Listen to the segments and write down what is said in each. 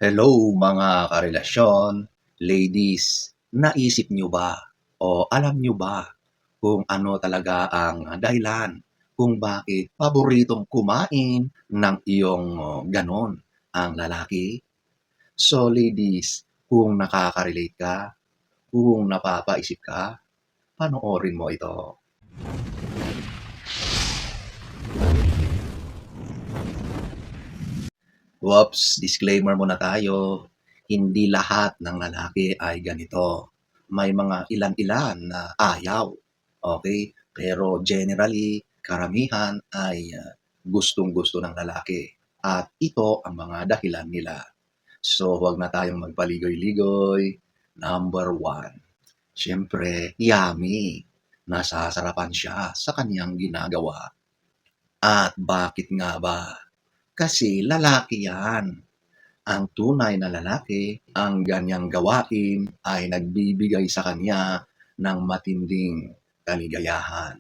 Hello mga karelasyon, ladies, naisip niyo ba o alam niyo ba kung ano talaga ang dahilan kung bakit paboritong kumain ng iyong gano'n ang lalaki? So ladies, kung nakaka-relate ka, kung napapaisip ka, panoorin mo ito. Whoops, disclaimer muna tayo. Hindi lahat ng lalaki ay ganito. May mga ilan-ilan na ayaw. Okay? Pero generally, karamihan ay gustong-gusto ng lalaki. At ito ang mga dahilan nila. So, huwag na tayong magpaligoy-ligoy. Number one, siyempre, yummy. Nasasarapan siya sa kanyang ginagawa. At bakit nga ba? Kasi lalaki yan. Ang tunay na lalaki, ang ganyang gawain ay nagbibigay sa kanya ng matinding kaligayahan.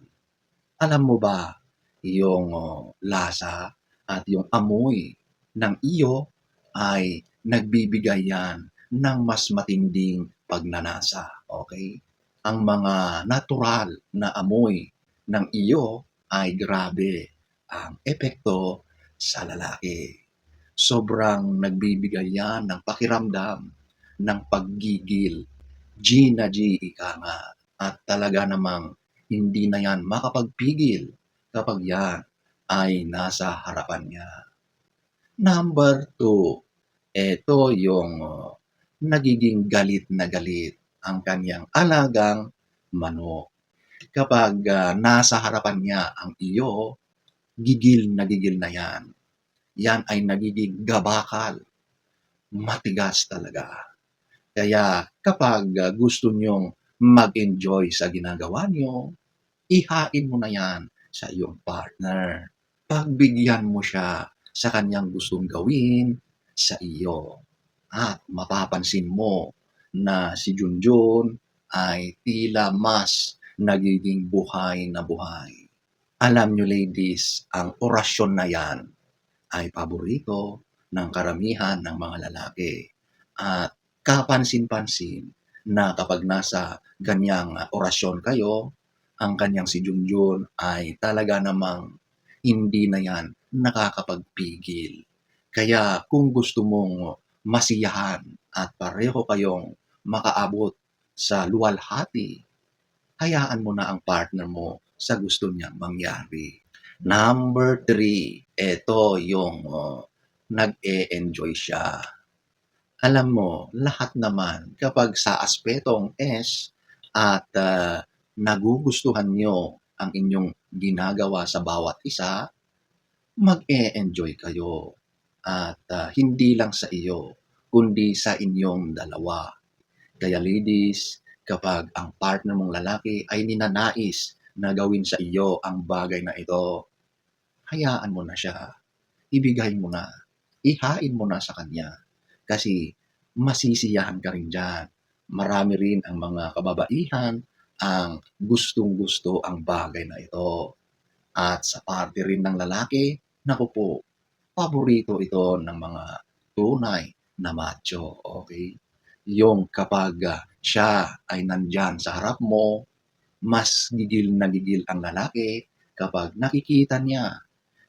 Alam mo ba, yung lasa at yung amoy ng iyo ay nagbibigay yan ng mas matinding pagnanasa. Okay? Ang mga natural na amoy ng iyo ay grabe ang epekto sa lalaki. Sobrang nagbibigay yan ng pakiramdam ng paggigil. G na G, ika nga. At talaga namang hindi na yan makapagpigil kapag yan ay nasa harapan niya. Number two, ito yung nagiging galit na galit ang kanyang alagang manok. Kapag nasa harapan niya ang iyo, gigil na yan. Yan ay nagiging gabakal. Matigas talaga. Kaya kapag gusto nyong mag-enjoy sa ginagawa nyo, ihain mo na yan sa iyong partner. Pagbigyan mo siya sa kanyang gustong gawin sa iyo. At mapapansin mo na si Junjun ay tila mas nagiging buhay na buhay. Alam nyo ladies, ang orasyon na yan ay paborito ng karamihan ng mga lalaki. At kapansin-pansin na kapag nasa ganyang orasyon kayo, ang kanyang si Junjun ay talaga namang hindi na yan nakakapagpigil. Kaya kung gusto mong masiyahan at pareho kayong makaabot sa luwalhati, hayaan mo na ang partner mo sa gusto niyang mangyari. Number three, ito yung nag-e-enjoy siya. Alam mo, lahat naman kapag sa aspetong S at nagugustuhan nyo ang inyong ginagawa sa bawat isa, mag-e-enjoy kayo. At hindi lang sa iyo, kundi sa inyong dalawa. Kaya ladies, kapag ang partner mong lalaki ay ninanais na gawin sa iyo ang bagay na ito, hayaan mo na siya. Ibigay mo na. Ihain mo na sa kanya. Kasi masisiyahan ka rin dyan. Marami rin ang mga kababaihan ang gustong-gusto ang bagay na ito. At sa parte rin ng lalaki, naku po, paborito ito ng mga tunay na macho. Okay? Yung kapag siya ay nandyan sa harap mo, mas gigil na gigil ang lalaki kapag nakikita niya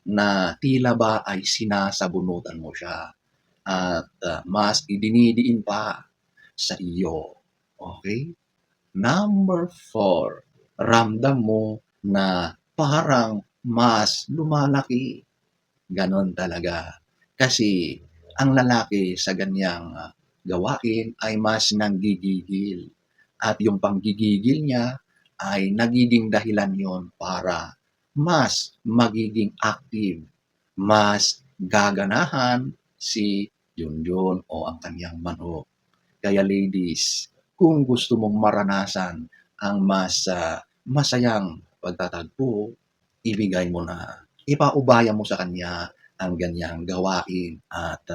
na tila ba ay sinasabunutan mo siya at mas idinidiin pa sa iyo. Okay? Number four, ramdam mo na parang mas lumalaki. Ganon talaga. Kasi ang lalaki sa ganyang gawain ay mas nanggigigil. At yung panggigigil niya ay nagiging dahilan yon para mas magiging active, mas gaganahan si Junjun o ang kanyang manok. Kaya ladies, kung gusto mong maranasan ang mas masayang pagtatagpo, ibigay mo na. Ipaubaya mo sa kanya ang ganyang gawain at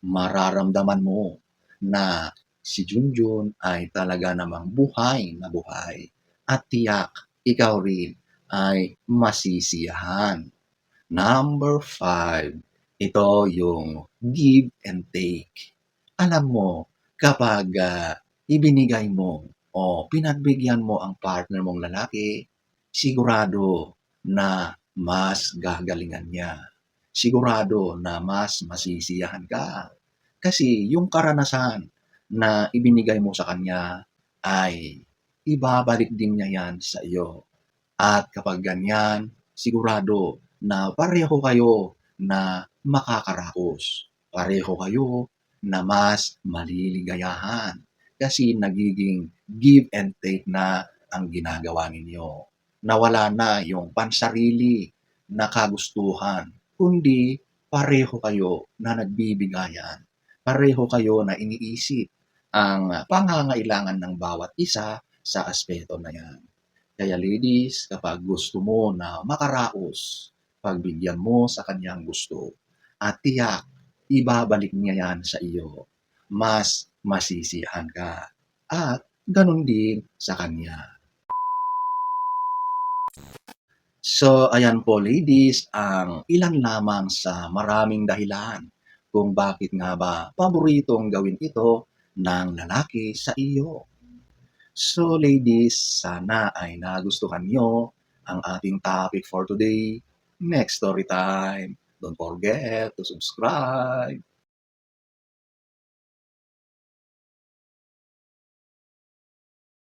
mararamdaman mo na si Junjun ay talaga namang buhay na buhay at tiyak ikaw rin ay masisiyahan. Number five, ito yung give and take. Alam mo, kapag, ibinigay mo o pinagbigyan mo ang partner mong lalaki, sigurado na mas gagalingan niya. Sigurado na mas masisiyahan ka. Kasi yung karanasan na ibinigay mo sa kanya ay ibabalik din niya yan sa iyo. At kapag ganyan, sigurado na pareho kayo na makakaraos. Pareho kayo na mas maliligayahan kasi nagiging give and take na ang ginagawa ninyo. Nawala na yung pansarili na kagustuhan, kundi pareho kayo na nagbibigayan. Pareho kayo na iniisip ang pangangailangan ng bawat isa sa aspeto na yan. Kaya ladies, kapag gusto mo na makaraos, pagbigyan mo sa kanyang gusto at tiyak ibabalik niya yan sa iyo. Mas masisiyahan ka at ganun din sa kanya. So, ayan po ladies, ang ilan lamang sa maraming dahilan kung bakit nga ba paboritong gawin ito ng lalaki sa iyo. So ladies, sana ay nagustuhan nyo ang ating topic for today. Next story time. Don't forget to subscribe.